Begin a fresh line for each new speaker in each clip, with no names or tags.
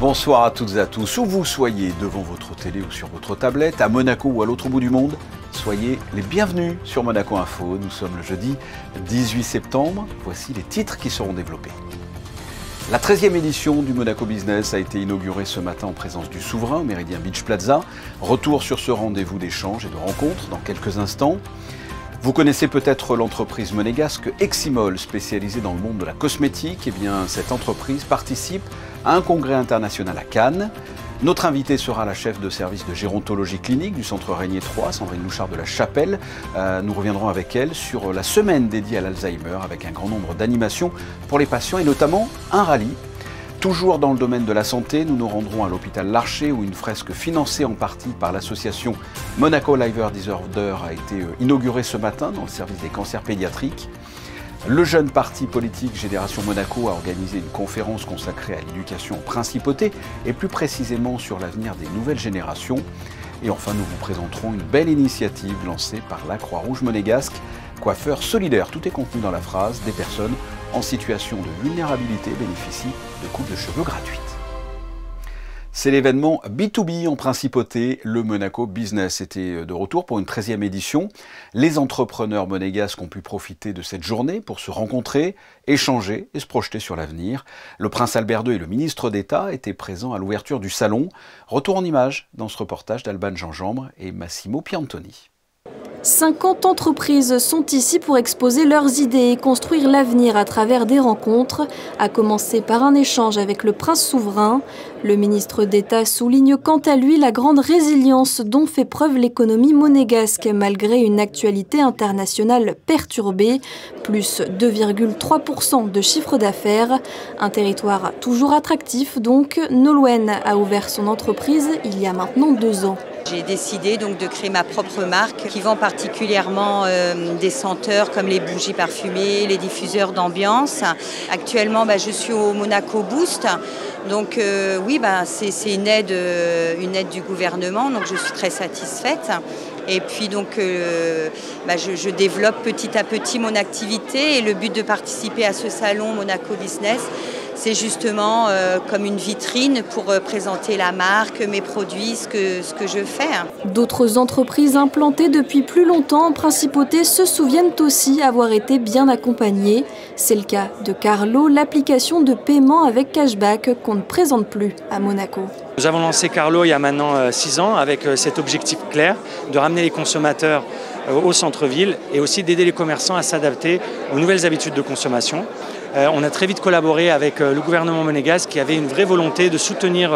Bonsoir à toutes et à tous, où vous soyez devant votre télé ou sur votre tablette, à Monaco ou à l'autre bout du monde, soyez les bienvenus sur Monaco Info. Nous sommes le jeudi 18 septembre, voici les titres qui seront développés. La 13e édition du Monaco Business a été inaugurée ce matin en présence du souverain au Méridien Beach Plaza. Retour sur ce rendez-vous d'échange et de rencontres dans quelques instants. Vous connaissez peut-être l'entreprise monégasque Eximol, spécialisée dans le monde de la cosmétique. Eh bien, cette entreprise participe à un congrès international à Cannes. Notre invitée sera la chef de service de gérontologie clinique du centre Régnier 3, Sandrine Louchard de la Chapelle. Nous reviendrons avec elle sur la semaine dédiée à l'Alzheimer, avec un grand nombre d'animations pour les patients et notamment un rallye. Toujours dans le domaine de la santé, nous nous rendrons à l'hôpital Larcher où une fresque financée en partie par l'association Monaco Liver Disorder a été inaugurée ce matin dans le service des cancers pédiatriques. Le jeune parti politique Génération Monaco a organisé une conférence consacrée à l'éducation en principauté et plus précisément sur l'avenir des nouvelles générations. Et enfin, nous vous présenterons une belle initiative lancée par la Croix-Rouge monégasque, Coiffeur solidaire. Tout est contenu dans la phrase. Des personnes en situation de vulnérabilité bénéficient de coupes de cheveux gratuites. C'est l'événement B2B en principauté, le Monaco Business était de retour pour une 13e édition. Les entrepreneurs monégasques ont pu profiter de cette journée pour se rencontrer, échanger et se projeter sur l'avenir. Le prince Albert II et le ministre d'État étaient présents à l'ouverture du salon. Retour en images dans ce reportage d'Alban Gingembre et Massimo Piantoni.
50 entreprises sont ici pour exposer leurs idées et construire l'avenir à travers des rencontres, à commencer par un échange avec le prince souverain. Le ministre d'État souligne quant à lui la grande résilience dont fait preuve l'économie monégasque malgré une actualité internationale perturbée, plus 2,3% de chiffre d'affaires. Un territoire toujours attractif donc, Nolwenn a ouvert son entreprise il y a maintenant 2 ans.
J'ai décidé donc de créer ma propre marque qui vend particulièrement des senteurs comme les bougies parfumées, les diffuseurs d'ambiance. Actuellement, je suis au Monaco Boost. Donc oui, c'est une aide du gouvernement, donc je suis très satisfaite. Et puis donc je développe petit à petit mon activité et le but de participer à ce salon Monaco Business, c'est justement comme une vitrine pour présenter la marque, mes produits, ce que je fais.
D'autres entreprises implantées depuis plus longtemps en principauté se souviennent aussi avoir été bien accompagnées. C'est le cas de Carlo, l'application de paiement avec cashback qu'on ne présente plus à Monaco.
Nous avons lancé Carlo il y a maintenant 6 ans avec cet objectif clair de ramener les consommateurs au centre-ville et aussi d'aider les commerçants à s'adapter aux nouvelles habitudes de consommation. On a très vite collaboré avec le gouvernement monégasque qui avait une vraie volonté de soutenir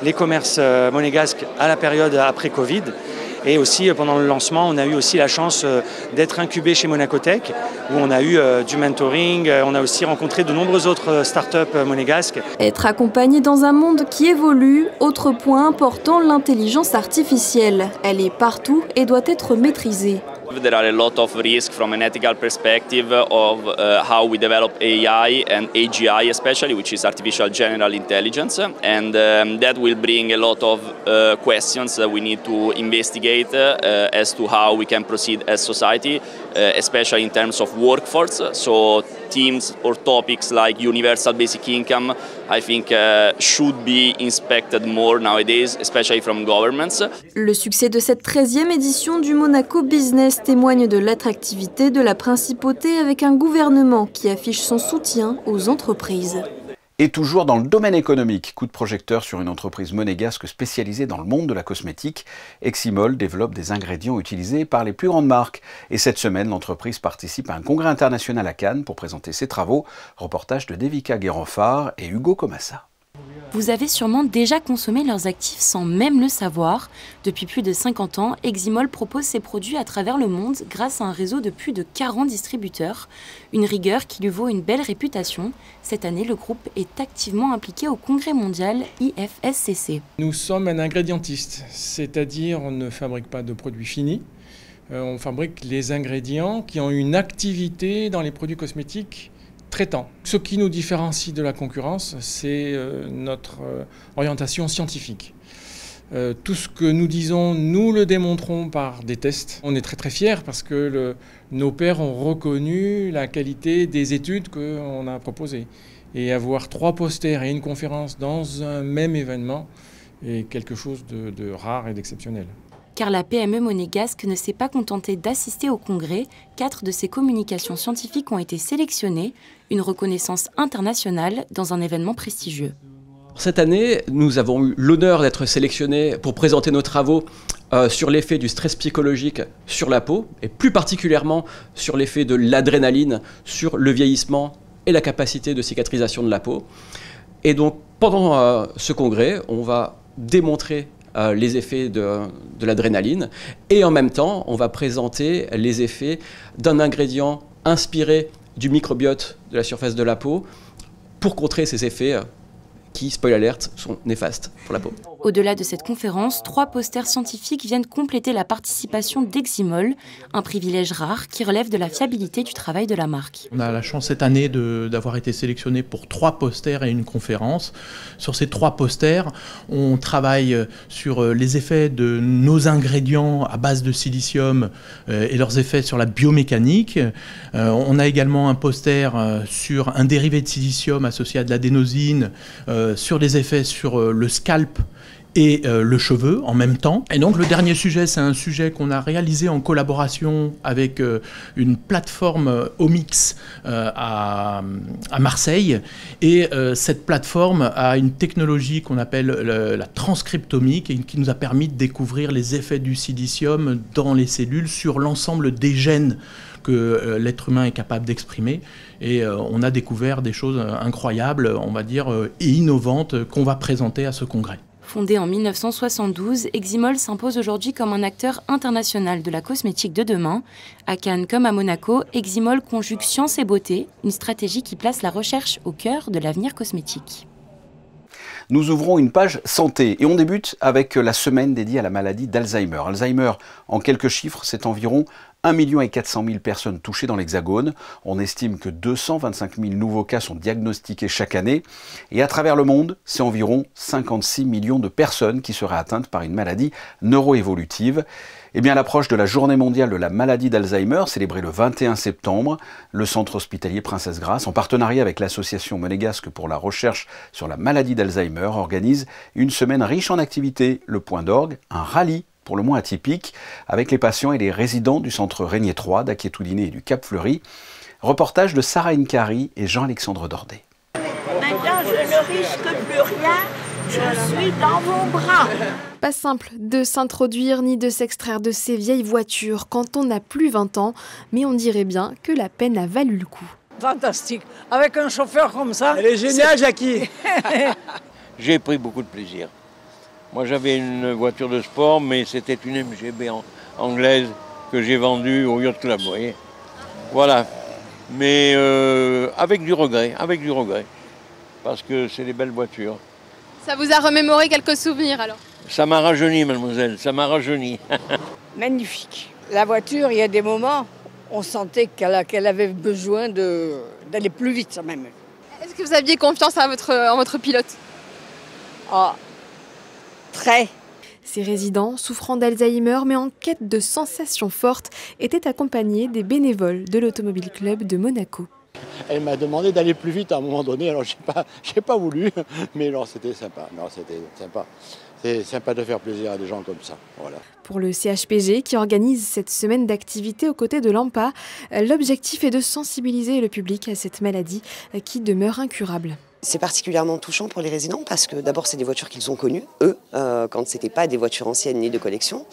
les commerces monégasques à la période après Covid. Et aussi, pendant le lancement, on a eu aussi la chance d'être incubé chez Monacotech, où on a eu du mentoring, on a aussi rencontré de nombreuses autres startups monégasques.
Être accompagné dans un monde qui évolue, autre point important, l'intelligence artificielle. Elle est partout et doit être maîtrisée.
There are a lot of risks from an ethical perspective of how we develop AI and AGI especially, which is artificial general intelligence, and that will bring a lot of questions that we need to investigate as to how we can proceed as society, especially in terms of workforce. So themes or topics like universal basic income, I think should be inspected more nowadays, especially from governments.
Le succès de cette 13e édition du Monaco Business témoigne de l'attractivité de la principauté avec un gouvernement qui affiche son soutien aux entreprises.
Et toujours dans le domaine économique, coup de projecteur sur une entreprise monégasque spécialisée dans le monde de la cosmétique. Eximol développe des ingrédients utilisés par les plus grandes marques. Et cette semaine, l'entreprise participe à un congrès international à Cannes pour présenter ses travaux. Reportage de Devika Guérenfard et Hugo Comassa.
Vous avez sûrement déjà consommé leurs actifs sans même le savoir. Depuis plus de 50 ans, Eximol propose ses produits à travers le monde grâce à un réseau de plus de 40 distributeurs. Une rigueur qui lui vaut une belle réputation. Cette année, le groupe est activement impliqué au congrès mondial IFSCC.
Nous sommes un ingrédientiste, c'est-à-dire on ne fabrique pas de produits finis. On fabrique les ingrédients qui ont une activité dans les produits cosmétiques traitant. Ce qui nous différencie de la concurrence, c'est notre orientation scientifique. Tout ce que nous disons, nous le démontrons par des tests. On est très très fiers parce que nos pairs ont reconnu la qualité des études qu'on a proposées. Et avoir 3 posters et une conférence dans un même événement est quelque chose de rare et d'exceptionnel.
Car la PME monégasque ne s'est pas contentée d'assister au congrès, 4 de ses communications scientifiques ont été sélectionnées, une reconnaissance internationale dans un événement prestigieux.
Cette année, nous avons eu l'honneur d'être sélectionnés pour présenter nos travaux sur l'effet du stress psychologique sur la peau, et plus particulièrement sur l'effet de l'adrénaline sur le vieillissement et la capacité de cicatrisation de la peau. Et donc, pendant ce congrès, on va démontrer les effets de l'adrénaline et en même temps, on va présenter les effets d'un ingrédient inspiré du microbiote de la surface de la peau pour contrer ces effets qui, spoil alert, sont néfastes pour la peau.
Au-delà de cette conférence, 3 posters scientifiques viennent compléter la participation d'Eximol, un privilège rare qui relève de la fiabilité du travail de la marque.
On a la chance cette année d'avoir été sélectionné pour 3 posters et une conférence. Sur ces 3 posters, on travaille sur les effets de nos ingrédients à base de silicium et leurs effets sur la biomécanique. On a également un poster sur un dérivé de silicium associé à de l'adénosine, sur les effets sur le scalp et le cheveu en même temps. Et donc le dernier sujet, c'est un sujet qu'on a réalisé en collaboration avec une plateforme Omix à Marseille. Et cette plateforme a une technologie qu'on appelle la transcriptomique et qui nous a permis de découvrir les effets du silicium dans les cellules sur l'ensemble des gènes que l'être humain est capable d'exprimer. Et on a découvert des choses incroyables, on va dire, et innovantes qu'on va présenter à ce congrès.
Fondé en 1972, Eximol s'impose aujourd'hui comme un acteur international de la cosmétique de demain. À Cannes comme à Monaco, Eximol conjugue science et beauté, une stratégie qui place la recherche au cœur de l'avenir cosmétique.
Nous ouvrons une page santé et on débute avec la semaine dédiée à la maladie d'Alzheimer. Alzheimer, en quelques chiffres, c'est environ 1 400 000 personnes touchées dans l'Hexagone. On estime que 225 000 nouveaux cas sont diagnostiqués chaque année. Et à travers le monde, c'est environ 56 millions de personnes qui seraient atteintes par une maladie neuroévolutive. Eh bien, à l'approche de la journée mondiale de la maladie d'Alzheimer, célébrée le 21 septembre, le centre hospitalier Princesse Grace, en partenariat avec l'association monégasque pour la recherche sur la maladie d'Alzheimer, organise une semaine riche en activités. Le point d'orgue, un rallye pour le moins atypique, avec les patients et les résidents du centre Régnier 3, d'Aquiétoudiné et du Cap Fleuri. Reportage de Sarah Nkari et Jean-Alexandre Dordet.
Maintenant, je ne risque plus rien, je suis dans vos bras.
Pas simple de s'introduire ni de s'extraire de ces vieilles voitures quand on n'a plus 20 ans, mais on dirait bien que la peine a valu le coup.
Fantastique, avec un chauffeur comme ça.
Elle est géniale, Jackie.
J'ai pris beaucoup de plaisir. Moi, j'avais une voiture de sport, mais c'était une MGB anglaise que j'ai vendue au Yacht Club, vous voyez. Voilà. Mais avec du regret, parce que c'est des belles voitures.
Ça vous a remémoré quelques souvenirs alors?
Ça m'a rajeuni, mademoiselle, ça m'a rajeuni.
Magnifique. La voiture, il y a des moments, on sentait qu'elle avait besoin d'aller plus vite, ça même.
Est-ce que vous aviez confiance en votre pilote?
Ah, très.
Ces résidents, souffrant d'Alzheimer mais en quête de sensations fortes, étaient accompagnés des bénévoles de l'Automobile Club de Monaco.
Elle m'a demandé d'aller plus vite à un moment donné, alors j'ai pas voulu, mais alors c'était sympa. Non, c'était sympa. C'est sympa de faire plaisir à des gens comme ça. Voilà.
Pour le CHPG, qui organise cette semaine d'activité aux côtés de l'AMPA, l'objectif est de sensibiliser le public à cette maladie qui demeure incurable.
C'est particulièrement touchant pour les résidents parce que d'abord c'est des voitures qu'ils ont connues, eux, quand c'était pas des voitures anciennes ni de collection.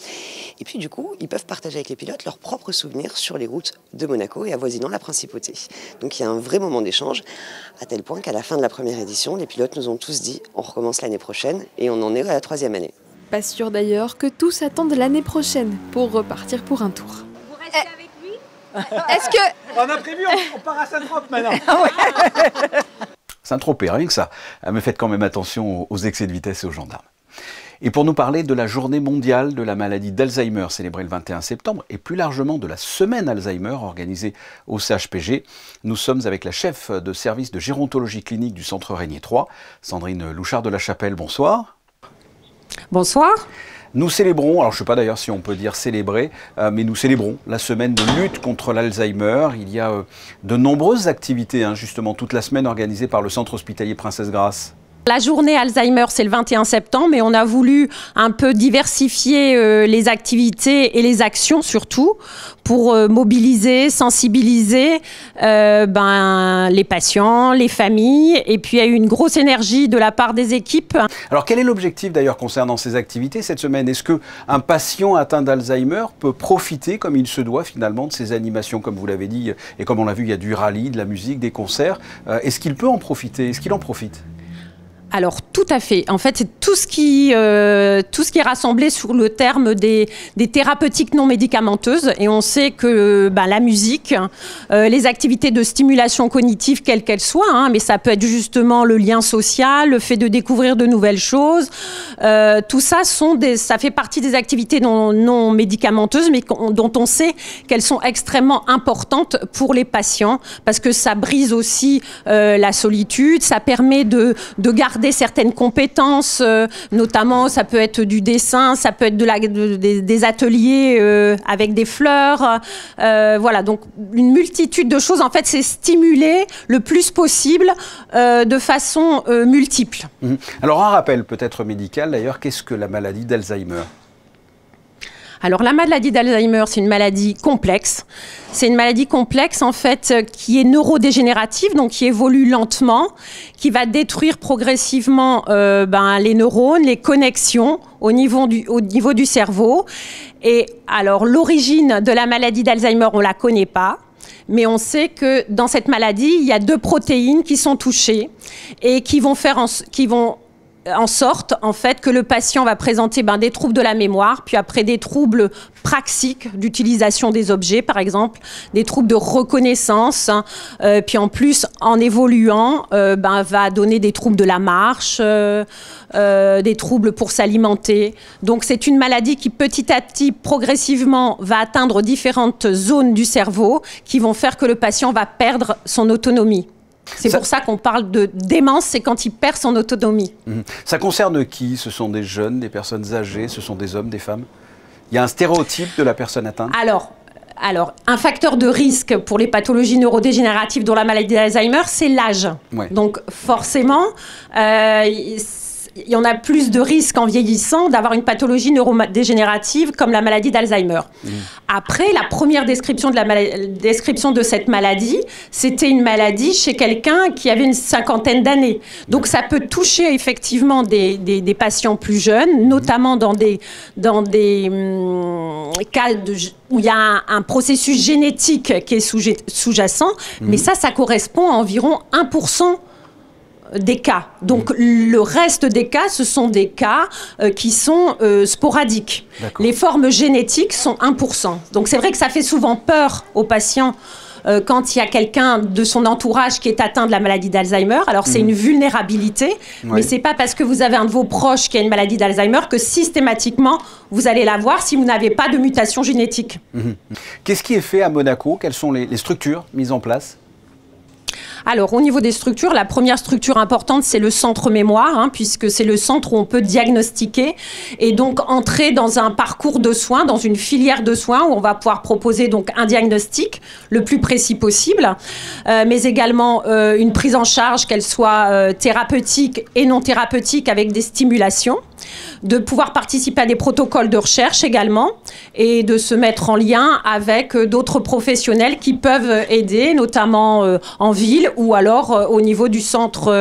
Et puis du coup, ils peuvent partager avec les pilotes leurs propres souvenirs sur les routes de Monaco et avoisinant la Principauté. Donc il y a un vrai moment d'échange, à tel point qu'à la fin de la première édition, les pilotes nous ont tous dit on recommence l'année prochaine et on en est à la 3e année.
Pas sûr d'ailleurs que tous attendent l'année prochaine pour repartir pour un tour.
Vous restez avec lui?
Est-ce que...
On a prévu, on part à Saint-Tropez maintenant.
Saint-Tropez, rien que ça. Mais faites quand même attention aux excès de vitesse et aux gendarmes. Et pour nous parler de la journée mondiale de la maladie d'Alzheimer célébrée le 21 septembre et plus largement de la semaine Alzheimer organisée au CHPG, nous sommes avec la chef de service de gérontologie clinique du centre Régnier 3, Sandrine Louchard de la Chapelle. Bonsoir.
Bonsoir.
Nous célébrons, alors je ne sais pas d'ailleurs si on peut dire célébrer, mais nous célébrons la semaine de lutte contre l'Alzheimer. Il y a de nombreuses activités, justement, toute la semaine organisées par le Centre hospitalier Princesse Grace.
La journée Alzheimer, c'est le 21 septembre, mais on a voulu un peu diversifier les activités et les actions surtout pour mobiliser, sensibiliser les patients, les familles. Et puis il y a eu une grosse énergie de la part des équipes.
Alors quel est l'objectif d'ailleurs concernant ces activités cette semaine? Est-ce qu'un patient atteint d'Alzheimer peut profiter comme il se doit finalement de ces animations, comme vous l'avez dit, et comme on l'a vu, il y a du rallye, de la musique, des concerts. Est-ce qu'il peut en profiter? Est-ce qu'il en profite?
Alors tout à fait. En fait, c'est tout ce qui est rassemblé sous le terme des thérapeutiques non médicamenteuses. Et on sait que la musique, les activités de stimulation cognitive, quelles qu'elles soient, mais ça peut être justement le lien social, le fait de découvrir de nouvelles choses. Tout ça ça fait partie des activités non médicamenteuses, mais dont on sait qu'elles sont extrêmement importantes pour les patients, parce que ça brise aussi la solitude, ça permet de garder certaines compétences, notamment ça peut être du dessin, ça peut être des ateliers avec des fleurs, voilà, donc une multitude de choses. En fait, c'est stimuler le plus possible de façon multiple.
Alors un rappel peut-être médical d'ailleurs, qu'est-ce que la maladie d'Alzheimer ?
Alors la maladie d'Alzheimer, c'est une maladie complexe. C'est une maladie complexe en fait qui est neurodégénérative, donc qui évolue lentement, qui va détruire progressivement les neurones, les connexions au niveau du cerveau. Et alors l'origine de la maladie d'Alzheimer, on la connaît pas. Mais on sait que dans cette maladie, il y a 2 protéines qui sont touchées et qui vont faire en sorte en fait que le patient va présenter des troubles de la mémoire, puis après des troubles praxiques d'utilisation des objets par exemple, des troubles de reconnaissance, puis en plus en évoluant va donner des troubles de la marche, des troubles pour s'alimenter. Donc c'est une maladie qui petit à petit progressivement va atteindre différentes zones du cerveau qui vont faire que le patient va perdre son autonomie. C'est pour ça qu'on parle de démence, c'est quand il perd son autonomie.
Ça concerne qui? Ce sont des jeunes, des personnes âgées, ce sont des hommes, des femmes? Il y a un stéréotype de la personne atteinte? Alors, un facteur de risque pour les pathologies neurodégénératives dont la maladie d'Alzheimer, c'est l'âge. Ouais. Donc forcément, il y en a plus de risques en vieillissant d'avoir une pathologie neurodégénérative comme la maladie d'Alzheimer. Après, la première description de cette maladie, c'était une maladie chez quelqu'un qui avait une 50aine d'années. Donc ça peut toucher effectivement des patients plus jeunes, notamment dans des cas où il y a un processus génétique qui est sous-jacent, mais ça correspond à environ 1% des cas. Donc le reste des cas, ce sont des cas qui sont sporadiques. Les formes génétiques sont 1%. Donc c'est vrai que ça fait souvent peur aux patients quand il y a quelqu'un de son entourage qui est atteint de la maladie d'Alzheimer. Alors c'est une vulnérabilité, mais c'est pas parce que vous avez un de vos proches qui a une maladie d'Alzheimer que systématiquement vous allez l'avoir si vous n'avez pas de mutation génétique. Qu'est-ce qui est fait à Monaco? Quelles sont les structures mises en place?
Alors, au niveau des structures, la première structure importante, c'est le centre mémoire, puisque c'est le centre où on peut diagnostiquer et donc entrer dans un parcours de soins, dans une filière de soins où on va pouvoir proposer donc un diagnostic le plus précis possible, mais également une prise en charge, qu'elle soit thérapeutique et non thérapeutique avec des stimulations, de pouvoir participer à des protocoles de recherche également et de se mettre en lien avec d'autres professionnels qui peuvent aider, notamment en ville ou alors au niveau du centre.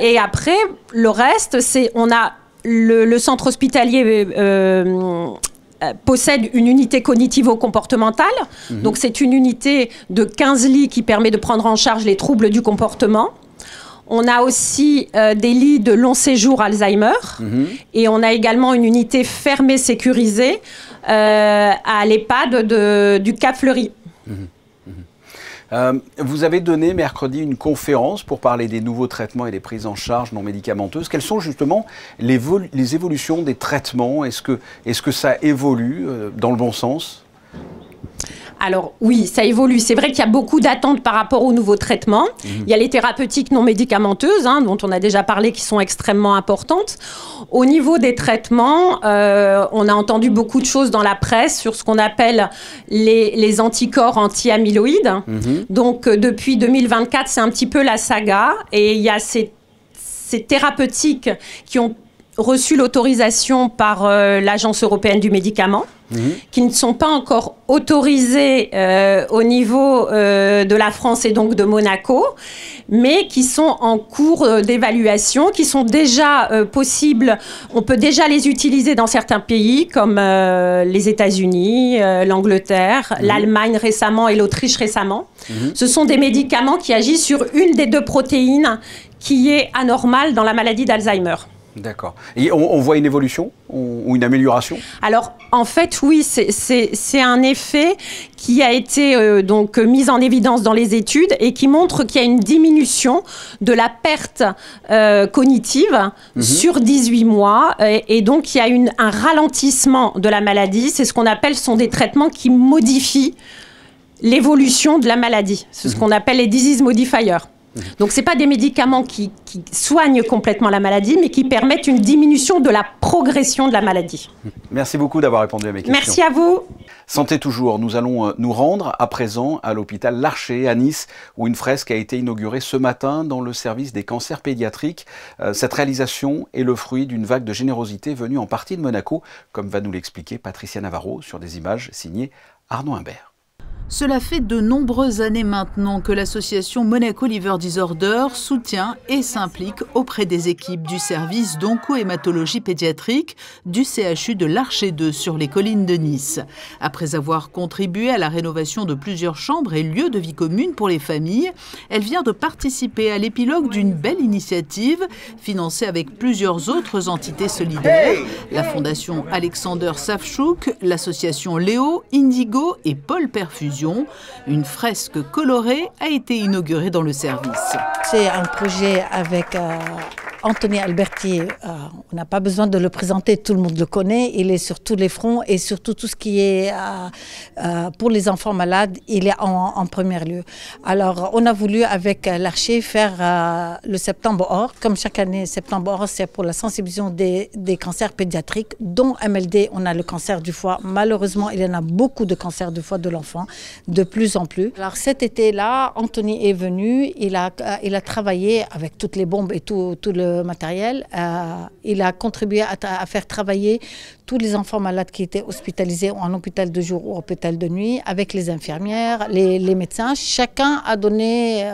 Et après, le reste, on a le centre hospitalier possède une unité cognitivo-comportementale. Donc c'est une unité de 15 lits qui permet de prendre en charge les troubles du comportement. On a aussi des lits de long séjour Alzheimer et on a également une unité fermée sécurisée à l'EHPAD du Cap Fleuri.
Vous avez donné mercredi une conférence pour parler des nouveaux traitements et des prises en charge non médicamenteuses. Quelles sont justement les évolutions des traitements? Est-ce que ça évolue dans le bon sens?
Alors oui, ça évolue. C'est vrai qu'il y a beaucoup d'attentes par rapport aux nouveaux traitements. Il y a les thérapeutiques non médicamenteuses, dont on a déjà parlé, qui sont extrêmement importantes. Au niveau des traitements, on a entendu beaucoup de choses dans la presse sur ce qu'on appelle les anticorps anti-amyloïdes. Donc depuis 2024, c'est un petit peu la saga. Et il y a ces thérapeutiques qui ont reçu l'autorisation par l'Agence européenne du médicament, qui ne sont pas encore autorisés au niveau de la France et donc de Monaco, mais qui sont en cours d'évaluation, qui sont déjà possibles. On peut déjà les utiliser dans certains pays comme les États-Unis, l'Angleterre, l'Allemagne récemment et l'Autriche récemment. Ce sont des médicaments qui agissent sur une des deux protéines qui est anormale dans la maladie d'Alzheimer.
D'accord. Et on voit une évolution ou une amélioration? Alors,
en fait, oui, c'est un effet qui a été donc mis en évidence dans les études et qui montre qu'il y a une diminution de la perte cognitive sur 18 mois. Et donc, il y a un ralentissement de la maladie. C'est ce qu'on appelle, sont des traitements qui modifient l'évolution de la maladie. C'est ce qu'on appelle les disease modifiers. Donc, ce n'est pas des médicaments qui soignent complètement la maladie, mais qui permettent une diminution de la progression de la maladie.
Merci beaucoup d'avoir répondu à mes questions.
Merci à vous.
Santé toujours, nous allons nous rendre à présent à l'hôpital Larcher à Nice, où une fresque a été inaugurée ce matin dans le service des cancers pédiatriques. Cette réalisation est le fruit d'une vague de générosité venue en partie de Monaco, comme va nous l'expliquer Patricia Navarro sur des images signées Arnaud Imbert.
Cela fait de nombreuses années maintenant que l'association Monaco Liver Disorder soutient et s'implique auprès des équipes du service d'onco-hématologie pédiatrique du CHU de Larcher 2 sur les collines de Nice. Après avoir contribué à la rénovation de plusieurs chambres et lieux de vie commune pour les familles, elle vient de participer à l'épilogue d'une belle initiative financée avec plusieurs autres entités solidaires, la fondation Alexander Savchouk, l'association Léo, Indigo et Paul Perfusion. Une fresque colorée a été inaugurée dans le service.
C'est un projet avec Anthony Alberti. On n'a pas besoin de le présenter, tout le monde le connaît. Il est sur tous les fronts et surtout tout ce qui est pour les enfants malades, il est en premier lieu. Alors, on a voulu avec l'Archer faire le Septembre Or. Comme chaque année, Septembre Or, c'est pour la sensibilisation des cancers pédiatriques, dont MLD, on a le cancer du foie. Malheureusement, il y en a beaucoup de cancers du foie de l'enfant, de plus en plus. Alors cet été-là, Anthony est venu, il a travaillé avec toutes les bombes et tout le matériel. Il a contribué à faire travailler tous les enfants malades qui étaient hospitalisés en hôpital de jour ou hôpital de nuit, avec les infirmières, les médecins. Chacun a donné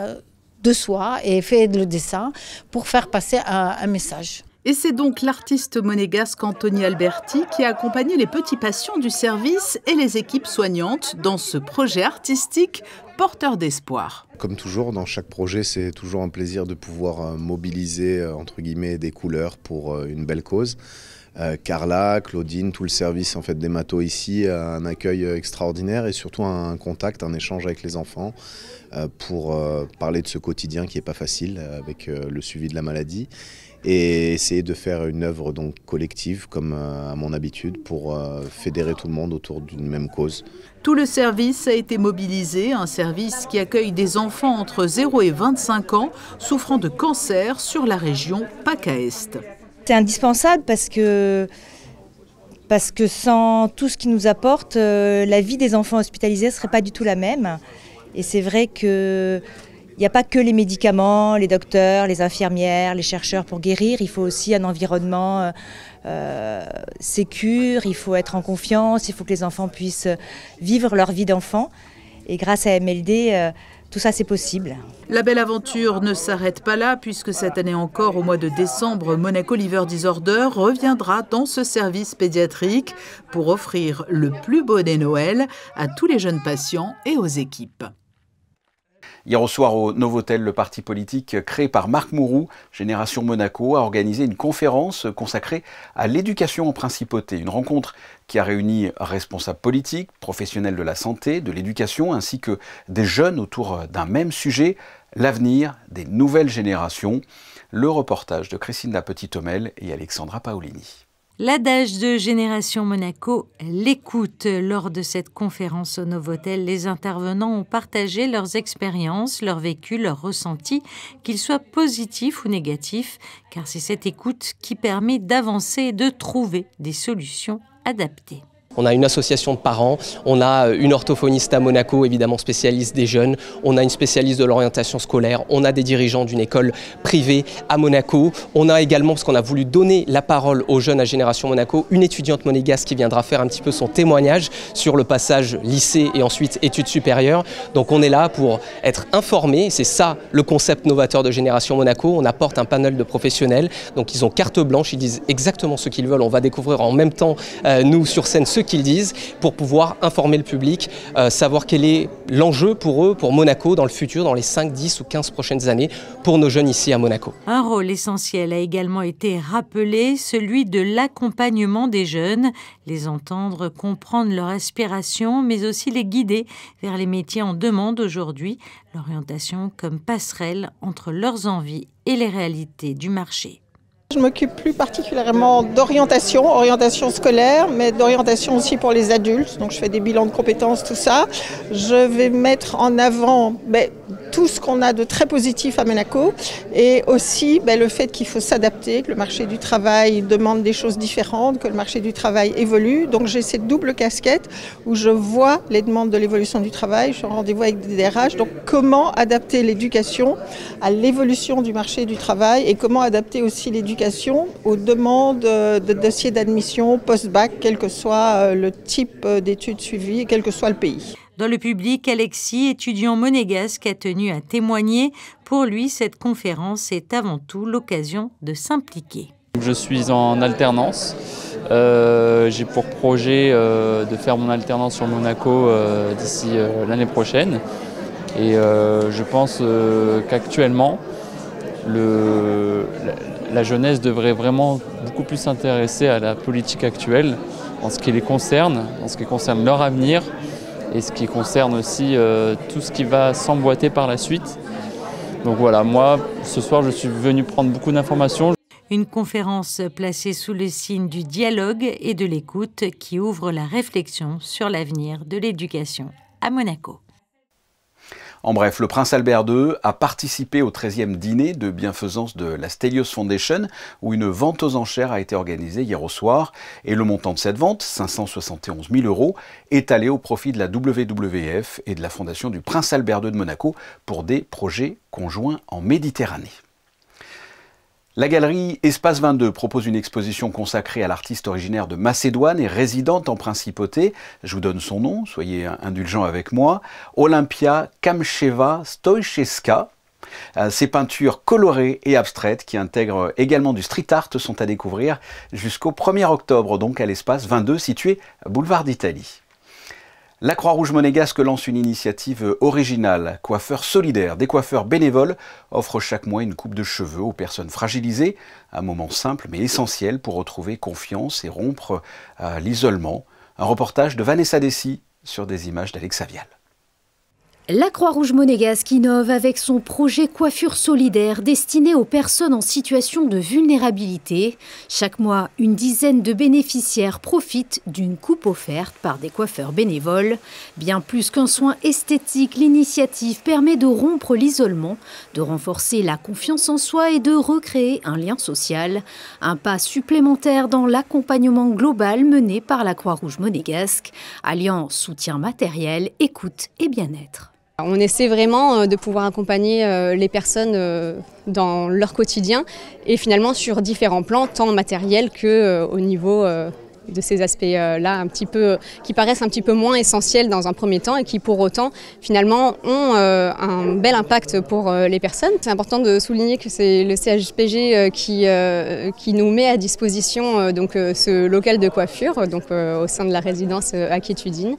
de soi et fait le dessin pour faire passer un message.
Et c'est donc l'artiste monégasque Anthony Alberti qui a accompagné les petits patients du service et les équipes soignantes dans ce projet artistique porteur d'espoir.
Comme toujours, dans chaque projet, c'est toujours un plaisir de pouvoir mobiliser entre guillemets des couleurs pour une belle cause. Carla, Claudine, tout le service en fait d'hémato ici a un accueil extraordinaire et surtout un contact, un échange avec les enfants pour parler de ce quotidien qui n'est pas facile avec le suivi de la maladie. Et essayer de faire une œuvre donc collective, comme à mon habitude, pour fédérer tout le monde autour d'une même cause.
Tout le service a été mobilisé, un service qui accueille des enfants entre 0 et 25 ans souffrant de cancer sur la région PACA-Est.
C'est indispensable parce que sans tout ce qu'il nous apporte, la vie des enfants hospitalisés ne serait pas du tout la même. Et c'est vrai que il n'y a pas que les médicaments, les docteurs, les infirmières, les chercheurs pour guérir. Il faut aussi un environnement sécure, il faut être en confiance, il faut que les enfants puissent vivre leur vie d'enfant. Et grâce à MLD, tout ça c'est possible.
La belle aventure ne s'arrête pas là puisque cette année encore, au mois de décembre, Monaco Liver Disorder reviendra dans ce service pédiatrique pour offrir le plus beau des Noëls à tous les jeunes patients et aux équipes.
Hier au soir au Novotel, le parti politique créé par Marc Mourou, Génération Monaco, a organisé une conférence consacrée à l'éducation en principauté. Une rencontre qui a réuni responsables politiques, professionnels de la santé, de l'éducation, ainsi que des jeunes autour d'un même sujet, l'avenir des nouvelles générations. Le reportage de Christine La Petite-Homel et Alexandra Paolini.
L'adage de Génération Monaco, l'écoute. Lors de cette conférence au Novotel, les intervenants ont partagé leurs expériences, leur vécu, leurs ressentis, qu'ils soient positifs ou négatifs, car c'est cette écoute qui permet d'avancer et de trouver des solutions adaptées.
On a une association de parents, on a une orthophoniste à Monaco, évidemment spécialiste des jeunes, on a une spécialiste de l'orientation scolaire, on a des dirigeants d'une école privée à Monaco, on a également, parce qu'on a voulu donner la parole aux jeunes à Génération Monaco, une étudiante monégasque qui viendra faire un petit peu son témoignage sur le passage lycée et ensuite études supérieures. Donc on est là pour être informés, c'est ça le concept novateur de Génération Monaco, on apporte un panel de professionnels, donc ils ont carte blanche, ils disent exactement ce qu'ils veulent, on va découvrir en même temps, nous sur scène, ce qu'ils disent pour pouvoir informer le public, savoir quel est l'enjeu pour eux, pour Monaco dans le futur, dans les 5, 10 ou 15 prochaines années, pour nos jeunes ici à Monaco.
Un rôle essentiel a également été rappelé, celui de l'accompagnement des jeunes, les entendre comprendre leurs aspirations, mais aussi les guider vers les métiers en demande aujourd'hui, l'orientation comme passerelle entre leurs envies et les réalités du marché.
Je m'occupe plus particulièrement orientation scolaire, mais d'orientation aussi pour les adultes. Donc je fais des bilans de compétences, tout ça. Je vais mettre en avant tout ce qu'on a de très positif à Monaco et aussi le fait qu'il faut s'adapter, que le marché du travail demande des choses différentes, que le marché du travail évolue. Donc j'ai cette double casquette où je vois les demandes de l'évolution du travail, je suis en rendez-vous avec des DRH. Donc comment adapter l'éducation à l'évolution du marché du travail et comment adapter aussi l'éducation aux demandes de dossiers d'admission post-bac, quel que soit le type d'études suivies et quel que soit le pays.
Dans le public, Alexis, étudiant monégasque, a tenu à témoigner. Pour lui, cette conférence est avant tout l'occasion de s'impliquer.
Je suis en alternance. J'ai pour projet de faire mon alternance sur Monaco d'ici l'année prochaine. Et je pense qu'actuellement, la jeunesse devrait vraiment beaucoup plus s'intéresser à la politique actuelle en ce qui les concerne, en ce qui concerne leur avenir et ce qui concerne aussi tout ce qui va s'emboîter par la suite. Donc voilà, moi, ce soir, je suis venu prendre beaucoup d'informations.
Une conférence placée sous le signe du dialogue et de l'écoute qui ouvre la réflexion sur l'avenir de l'éducation à Monaco.
En bref, le prince Albert II a participé au 13e dîner de bienfaisance de la Stelios Foundation, où une vente aux enchères a été organisée hier au soir. Et le montant de cette vente, 571 000 €, est allé au profit de la WWF et de la Fondation du prince Albert II de Monaco pour des projets conjoints en Méditerranée. La galerie Espace 22 propose une exposition consacrée à l'artiste originaire de Macédoine et résidente en principauté. Je vous donne son nom, soyez indulgents avec moi. Olympia Kamcheva Stojceska. Ces peintures colorées et abstraites qui intègrent également du street art sont à découvrir jusqu'au 1er octobre, donc à l'Espace 22 situé boulevard d'Italie. La Croix-Rouge monégasque lance une initiative originale. Coiffeurs solidaires, des coiffeurs bénévoles offrent chaque mois une coupe de cheveux aux personnes fragilisées. Un moment simple mais essentiel pour retrouver confiance et rompre l'isolement. Un reportage de Vanessa Dessy sur des images d'Alexa Vial.
La Croix-Rouge monégasque innove avec son projet Coiffure solidaire destiné aux personnes en situation de vulnérabilité. Chaque mois, une dizaine de bénéficiaires profitent d'une coupe offerte par des coiffeurs bénévoles. Bien plus qu'un soin esthétique, l'initiative permet de rompre l'isolement, de renforcer la confiance en soi et de recréer un lien social. Un pas supplémentaire dans l'accompagnement global mené par la Croix-Rouge monégasque, alliant soutien matériel, écoute et bien-être.
On essaie vraiment de pouvoir accompagner les personnes dans leur quotidien et finalement sur différents plans, tant matériels qu'au niveau de ces aspects-là qui paraissent un petit peu moins essentiels dans un premier temps et qui pour autant finalement ont un bel impact pour les personnes. C'est important de souligner que c'est le CHPG qui nous met à disposition ce local de coiffure au sein de la résidence Aquitudine.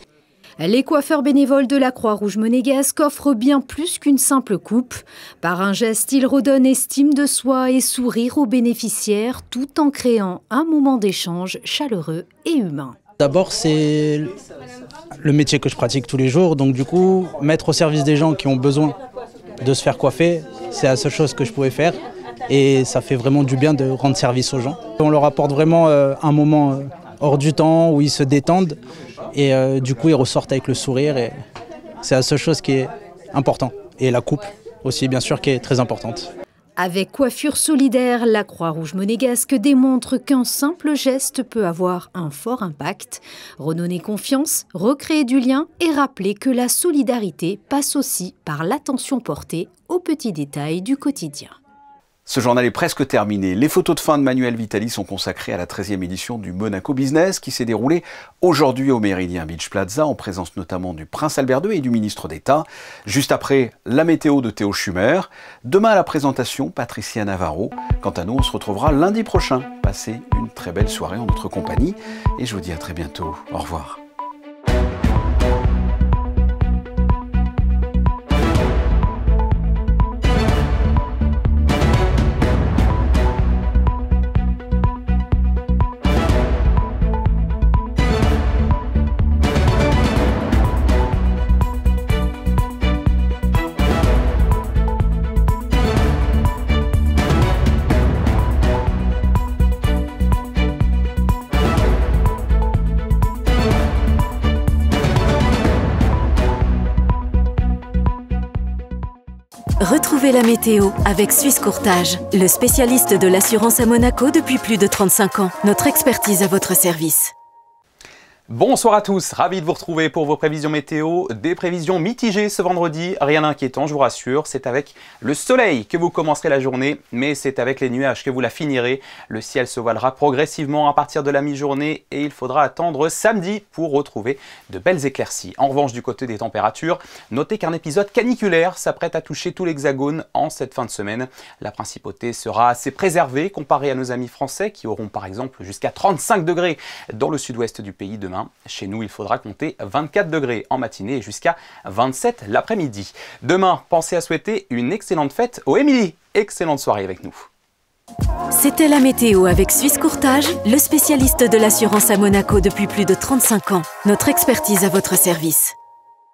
Les coiffeurs bénévoles de la Croix-Rouge monégasque offrent bien plus qu'une simple coupe. Par un geste, ils redonnent estime de soi et sourire aux bénéficiaires tout en créant un moment d'échange chaleureux et humain.
D'abord, c'est le métier que je pratique tous les jours. Donc du coup, mettre au service des gens qui ont besoin de se faire coiffer, c'est la seule chose que je pouvais faire. et ça fait vraiment du bien de rendre service aux gens. On leur apporte vraiment un moment hors du temps où ils se détendent et du coup ils ressortent avec le sourire et c'est la seule chose qui est importante. Et la coupe aussi bien sûr qui est très importante.
Avec Coiffure Solidaire, la Croix-Rouge monégasque démontre qu'un simple geste peut avoir un fort impact. Redonner confiance, recréer du lien et rappeler que la solidarité passe aussi par l'attention portée aux petits détails du quotidien.
Ce journal est presque terminé. Les photos de fin de Manuel Vitali sont consacrées à la 13e édition du Monaco Business qui s'est déroulée aujourd'hui au Méridien Beach Plaza en présence notamment du prince Albert II et du ministre d'État. Juste après, la météo de Théo Schumer. Demain à la présentation, Patricia Navarro. Quant à nous, on se retrouvera lundi prochain. Passez une très belle soirée en notre compagnie et je vous dis à très bientôt. Au revoir.
Retrouvez la météo avec Suisse Courtage, le spécialiste de l'assurance à Monaco depuis plus de 35 ans. Notre expertise à votre service.
Bonsoir à tous, ravi de vous retrouver pour vos prévisions météo. Des prévisions mitigées ce vendredi, rien d'inquiétant, je vous rassure. C'est avec le soleil que vous commencerez la journée, mais c'est avec les nuages que vous la finirez. Le ciel se voilera progressivement à partir de la mi-journée et il faudra attendre samedi pour retrouver de belles éclaircies. En revanche, du côté des températures, notez qu'un épisode caniculaire s'apprête à toucher tout l'Hexagone en cette fin de semaine. La principauté sera assez préservée comparée à nos amis français qui auront par exemple jusqu'à 35 degrés dans le sud-ouest du pays demain. Chez nous, il faudra compter 24 degrés en matinée et jusqu'à 27 l'après-midi. Demain, pensez à souhaiter une excellente fête aux Émilie. Excellente soirée avec nous.
C'était la météo avec Suisse Courtage, le spécialiste de l'assurance à Monaco depuis plus de 35 ans. Notre expertise à votre service.